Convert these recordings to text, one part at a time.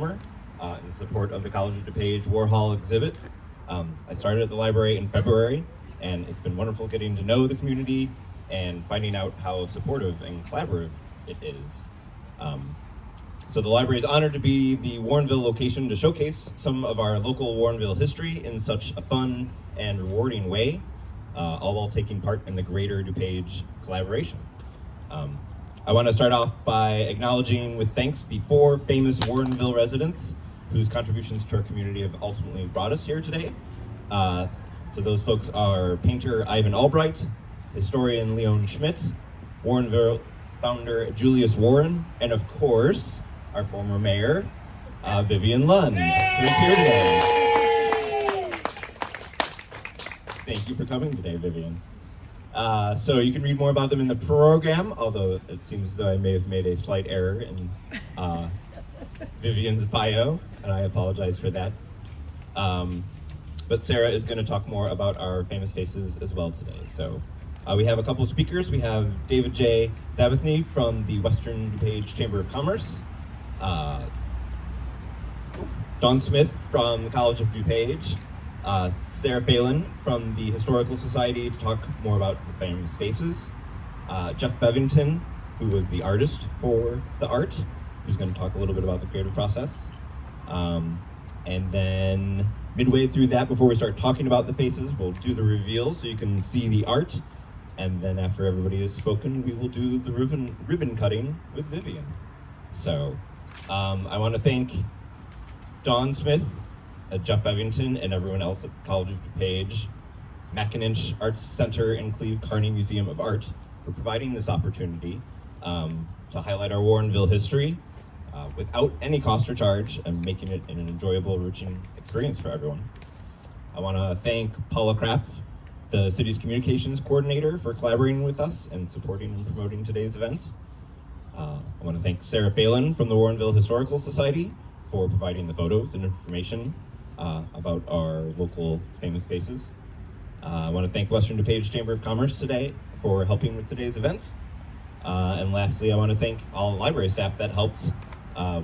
in support of the College of DuPage Warhol exhibit. I started at the library in February, and it's been wonderful getting to know the community and finding out how supportive and collaborative it is. So the library is honored to be the Warrenville location to showcase some of our local Warrenville history in such a fun and rewarding way, all while taking part in the greater DuPage collaboration. I want to start off by acknowledging with thanks the 4 famous Warrenville residents whose contributions to our community have ultimately brought us here today. So those folks are painter Ivan Albright, historian Leone Schmidt, Warrenville founder Julius Warren, and of course, our former mayor, Vivian Lund, who's here today. Thank you for coming today, Vivian. So you can read more about them in the program, although it seems though I may have made a slight error in Vivian's bio, and I apologize for that. But Sarah is going to talk more about our famous faces as well today. So we have a couple of speakers. We have David J. Sabathny from the Western DuPage Chamber of Commerce, Dawn Smith from the College of DuPage, Sarah Phelan from the Historical Society to talk more about the famous faces, Jeff Bevington, who was the artist for the art, who's going to talk a little bit about the creative process. And then midway through that, before we start talking about the faces, we'll do the reveal so you can see the art. And then after everybody has spoken, we will do the ribbon cutting with Vivian. So I want to thank Dawn Smith, Jeff Bevington, and everyone else at College of DuPage, Mackinac Arts Center, and Cleve Carney Museum of Art for providing this opportunity to highlight our Warrenville history without any cost or charge and making it an enjoyable, enriching experience for everyone. I want to thank Paula Kraft, the city's communications coordinator, for collaborating with us and supporting and promoting today's event. I want to thank Sarah Phelan from the Warrenville Historical Society for providing the photos and information about our local famous faces. I want to thank Western DuPage Chamber of Commerce today for helping with today's event. And lastly, I want to thank all library staff that helped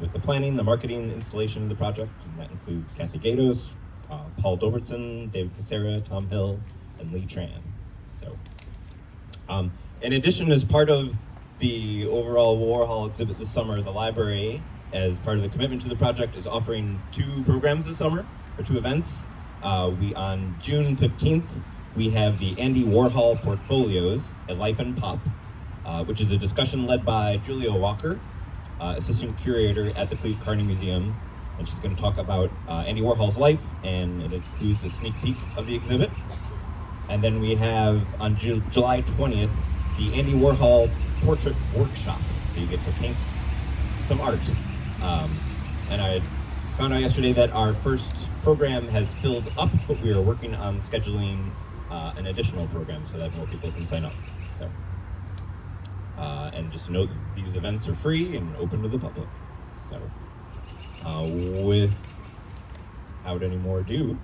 with the planning, the marketing, the installation of the project. And that includes Kathy Gatos, Paul Dobertson, David Casera, Tom Hill, and Lee Tran. So, in addition, as part of the overall Warhol exhibit this summer, the library, as part of the commitment to the project, is offering 2 programs this summer, or 2 events. On June 15th, we have the Andy Warhol Portfolios, A Life and Pop, which is a discussion led by Julia Walker, assistant curator at the Cleve Carney Museum, and she's going to talk about Andy Warhol's life, and it includes a sneak peek of the exhibit. And then we have on July 20th, the Andy Warhol Portrait Workshop, so you get to paint some art. And I found out yesterday that our first program has filled up, but we are working on scheduling an additional program so that more people can sign up. So, and just note that these events are free and open to the public. So, without any more ado,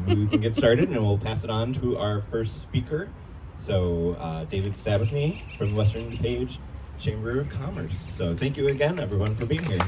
we can get started, and we'll pass it on to our first speaker. So, David Sabathny from Western DuPage Chamber of Commerce. So, thank you again, everyone, for being here.